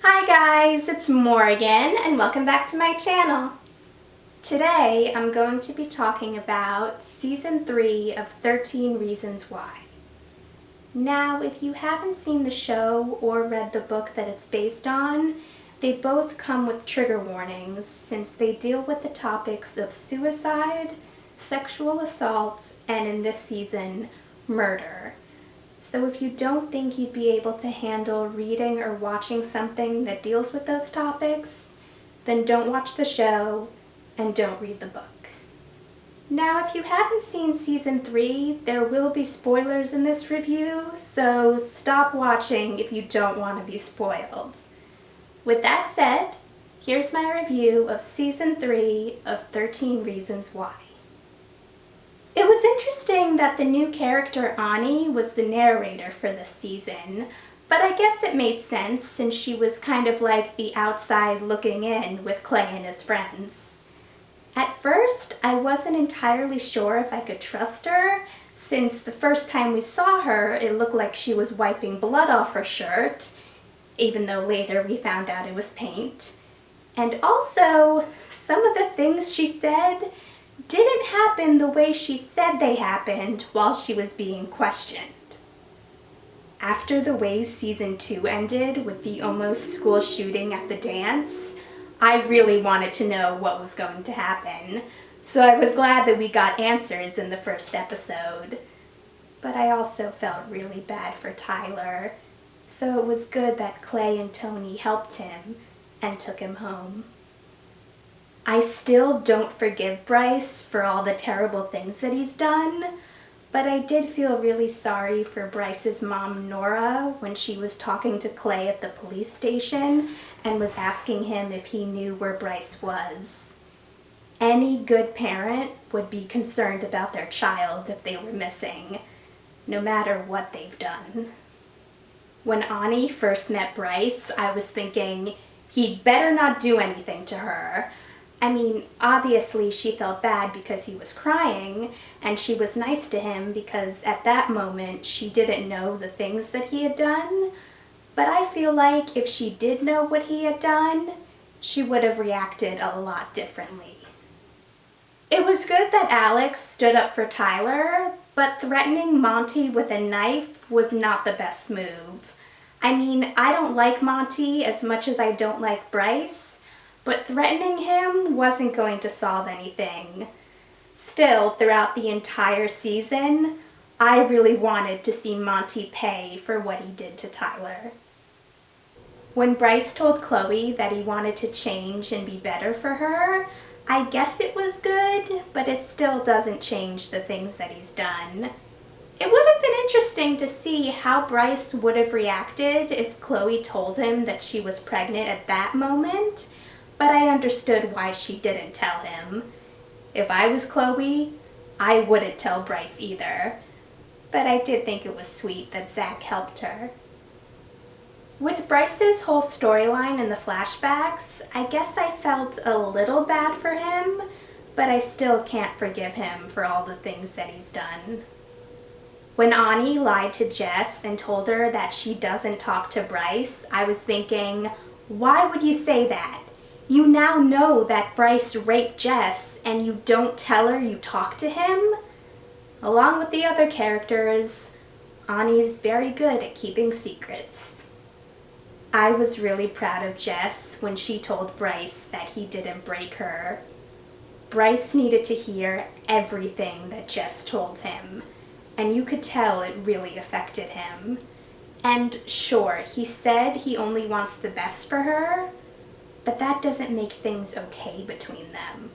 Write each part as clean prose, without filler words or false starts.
Hi guys, it's Morgan and welcome back to my channel. Today I'm going to be talking about Season 3 of 13 Reasons Why. Now, if you haven't seen the show or read the book that it's based on, they both come with trigger warnings since they deal with the topics of suicide, sexual assault, and in this season, murder. So if you don't think you'd be able to handle reading or watching something that deals with those topics, then don't watch the show and don't read the book. Now, if you haven't seen Season 3, there will be spoilers in this review, so stop watching if you don't want to be spoiled. With that said, here's my review of Season 3 of 13 Reasons Why. It was interesting that the new character Ani was the narrator for this season, but I guess it made sense since she was kind of like the outside looking in with Clay and his friends. At first, I wasn't entirely sure if I could trust her, since the first time we saw her, it looked like she was wiping blood off her shirt, even though later we found out it was paint. And also, some of the things she said didn't happen the way she said they happened while she was being questioned. After the way Season 2 ended with the almost school shooting at the dance, I really wanted to know what was going to happen, so I was glad that we got answers in the first episode. But I also felt really bad for Tyler, so it was good that Clay and Tony helped him and took him home. I still don't forgive Bryce for all the terrible things that he's done, but I did feel really sorry for Bryce's mom, Nora, when she was talking to Clay at the police station and was asking him if he knew where Bryce was. Any good parent would be concerned about their child if they were missing, no matter what they've done. When Ani first met Bryce, I was thinking, he'd better not do anything to her. I mean, obviously she felt bad because he was crying, and she was nice to him because at that moment she didn't know the things that he had done, but I feel like if she did know what he had done, she would have reacted a lot differently. It was good that Alex stood up for Tyler, but threatening Monty with a knife was not the best move. I mean, I don't like Monty as much as I don't like Bryce, but threatening him wasn't going to solve anything. Still, throughout the entire season, I really wanted to see Monty pay for what he did to Tyler. When Bryce told Chloe that he wanted to change and be better for her, I guess it was good, but it still doesn't change the things that he's done. It would have been interesting to see how Bryce would have reacted if Chloe told him that she was pregnant at that moment, but I understood why she didn't tell him. If I was Chloe, I wouldn't tell Bryce either, but I did think it was sweet that Zach helped her. With Bryce's whole storyline in the flashbacks, I guess I felt a little bad for him, but I still can't forgive him for all the things that he's done. When Ani lied to Jess and told her that she doesn't talk to Bryce, I was thinking, why would you say that? You now know that Bryce raped Jess and you don't tell her you talk to him? Along with the other characters, Ani's very good at keeping secrets. I was really proud of Jess when she told Bryce that he didn't break her. Bryce needed to hear everything that Jess told him, and you could tell it really affected him. And sure, he said he only wants the best for her, but that doesn't make things okay between them.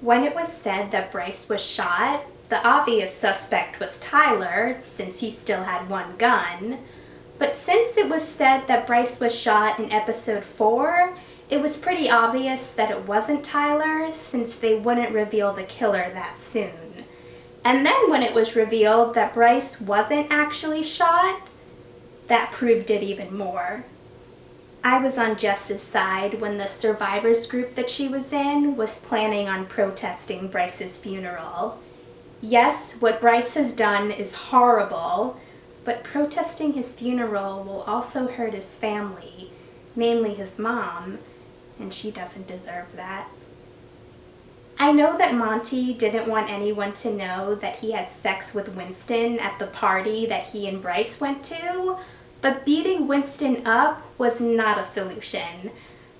When it was said that Bryce was shot, the obvious suspect was Tyler, since he still had one gun. But since it was said that Bryce was shot in episode 4, it was pretty obvious that it wasn't Tyler, since they wouldn't reveal the killer that soon. And then when it was revealed that Bryce wasn't actually shot, that proved it even more. I was on Jess's side when the survivors group that she was in was planning on protesting Bryce's funeral. Yes, what Bryce has done is horrible, but protesting his funeral will also hurt his family, mainly his mom, and she doesn't deserve that. I know that Monty didn't want anyone to know that he had sex with Winston at the party that he and Bryce went to, but beating Winston up was not a solution.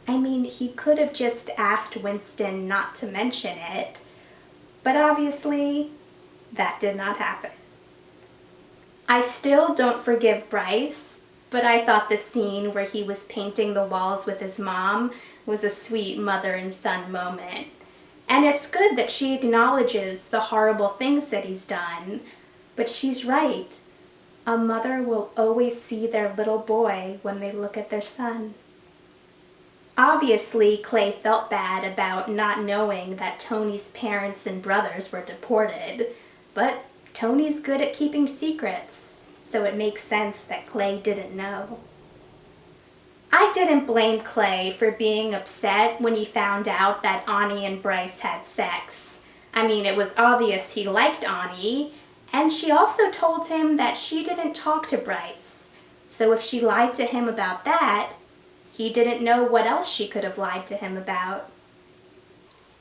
I mean, he could have just asked Winston not to mention it, but obviously that did not happen. I still don't forgive Bryce, but I thought the scene where he was painting the walls with his mom was a sweet mother and son moment. And it's good that she acknowledges the horrible things that he's done, but she's right. A mother will always see their little boy when they look at their son. Obviously, Clay felt bad about not knowing that Tony's parents and brothers were deported, but Tony's good at keeping secrets, so it makes sense that Clay didn't know. I didn't blame Clay for being upset when he found out that Ani and Bryce had sex. I mean, it was obvious he liked Ani, and she also told him that she didn't talk to Bryce. So if she lied to him about that, he didn't know what else she could have lied to him about.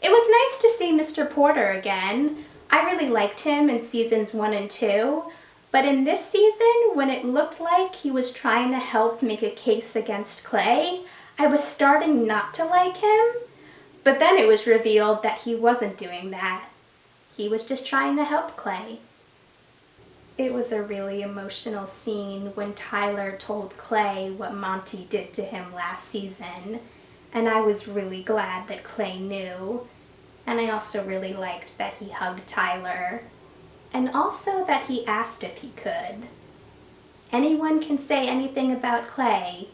It was nice to see Mr. Porter again. I really liked him in seasons 1 and 2. But in this season, when it looked like he was trying to help make a case against Clay, I was starting not to like him. But then it was revealed that he wasn't doing that. He was just trying to help Clay. It was a really emotional scene when Tyler told Clay what Monty did to him last season, and I was really glad that Clay knew. And I also really liked that he hugged Tyler. And also that he asked if he could. Anyone can say anything about Clay,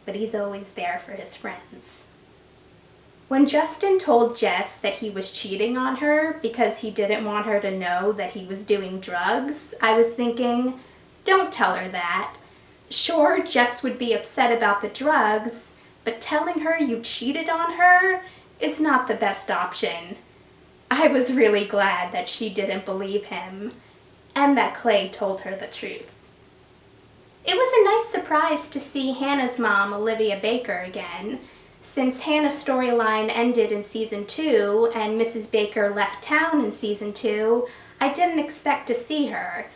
but he's always there for his friends. When Justin told Jess that he was cheating on her because he didn't want her to know that he was doing drugs, I was thinking, don't tell her that. Sure, Jess would be upset about the drugs, but telling her you cheated on her is not the best option. I was really glad that she didn't believe him, and that Clay told her the truth. It was a nice surprise to see Hannah's mom, Olivia Baker, again. Since Hannah's storyline ended in season 2 and Mrs. Baker left town in season 2, I didn't expect to see her.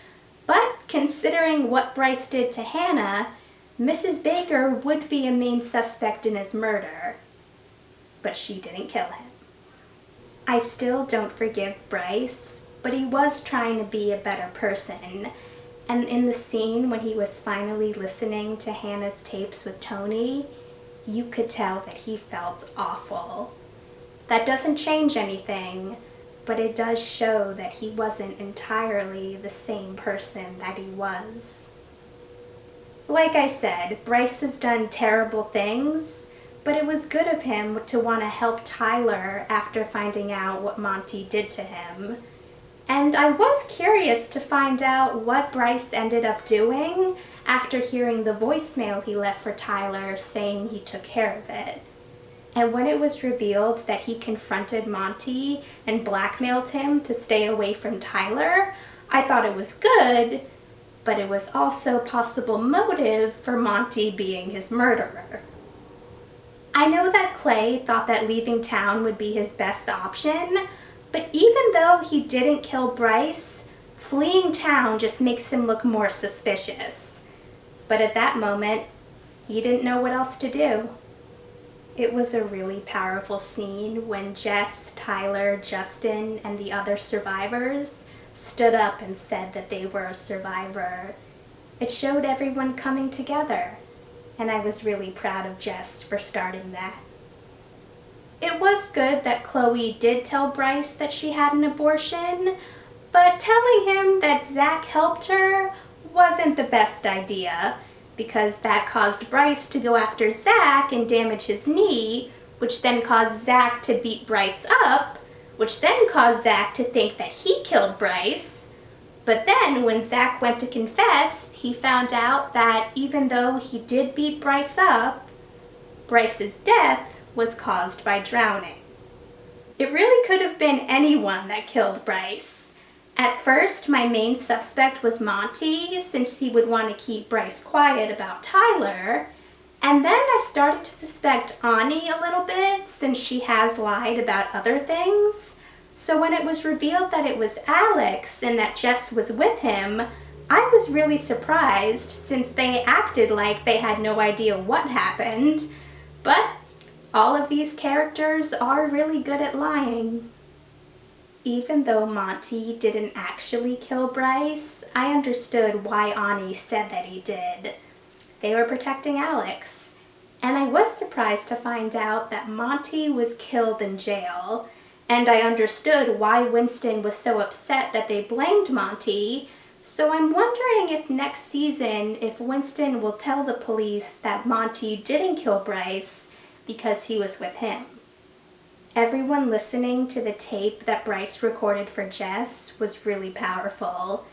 But considering what Bryce did to Hannah, Mrs. Baker would be a main suspect in his murder. But she didn't kill him. I still don't forgive Bryce, but he was trying to be a better person. And in the scene when he was finally listening to Hannah's tapes with Tony, you could tell that he felt awful. That doesn't change anything, but it does show that he wasn't entirely the same person that he was. Like I said, Bryce has done terrible things, but it was good of him to want to help Tyler after finding out what Monty did to him. And I was curious to find out what Bryce ended up doing after hearing the voicemail he left for Tyler saying he took care of it. And when it was revealed that he confronted Monty and blackmailed him to stay away from Tyler, I thought it was good, but it was also possible motive for Monty being his murderer. I know that Clay thought that leaving town would be his best option, but even though he didn't kill Bryce, fleeing town just makes him look more suspicious. But at that moment, he didn't know what else to do. It was a really powerful scene when Jess, Tyler, Justin, and the other survivors stood up and said that they were a survivor. It showed everyone coming together. And I was really proud of Jess for starting that. It was good that Chloe did tell Bryce that she had an abortion, but telling him that Zach helped her wasn't the best idea, because that caused Bryce to go after Zach and damage his knee, which then caused Zach to beat Bryce up, which then caused Zach to think that he killed Bryce. But then when Zach went to confess, he found out that even though he did beat Bryce up, Bryce's death was caused by drowning. It really could have been anyone that killed Bryce. At first, my main suspect was Monty, since he would want to keep Bryce quiet about Tyler, And then I started to suspect Ani a little bit, since she has lied about other things. So when it was revealed that it was Alex and that Jess was with him, I was really surprised, since they acted like they had no idea what happened. But all of these characters are really good at lying. Even though Monty didn't actually kill Bryce, I understood why Ani said that he did. They were protecting Alex. And I was surprised to find out that Monty was killed in jail. And I understood why Winston was so upset that they blamed Monty. So I'm wondering if next season, if Winston will tell the police that Monty didn't kill Bryce because he was with him. Everyone listening to the tape that Bryce recorded for Jess was really powerful.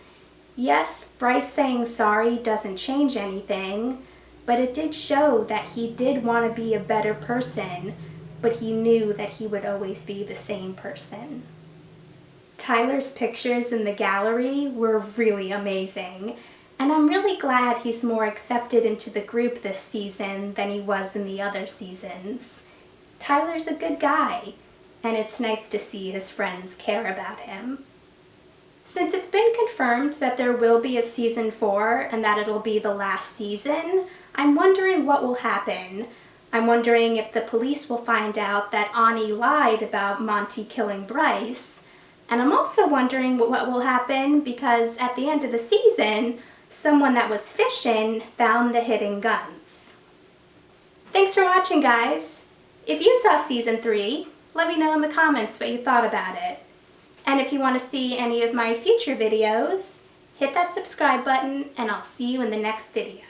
Yes, Bryce saying sorry doesn't change anything, but it did show that he did want to be a better person, but he knew that he would always be the same person. Tyler's pictures in the gallery were really amazing, and I'm really glad he's more accepted into the group this season than he was in the other seasons. Tyler's a good guy, and it's nice to see his friends care about him. Since it's been confirmed that there will be a season 4 and that it'll be the last season, I'm wondering what will happen. I'm wondering if the police will find out that Ani lied about Monty killing Bryce, and I'm also wondering what will happen because at the end of the season, someone that was fishing found the hidden guns. Thanks for watching, guys! If you saw season 3, let me know in the comments what you thought about it. And if you want to see any of my future videos, hit that subscribe button and I'll see you in the next video.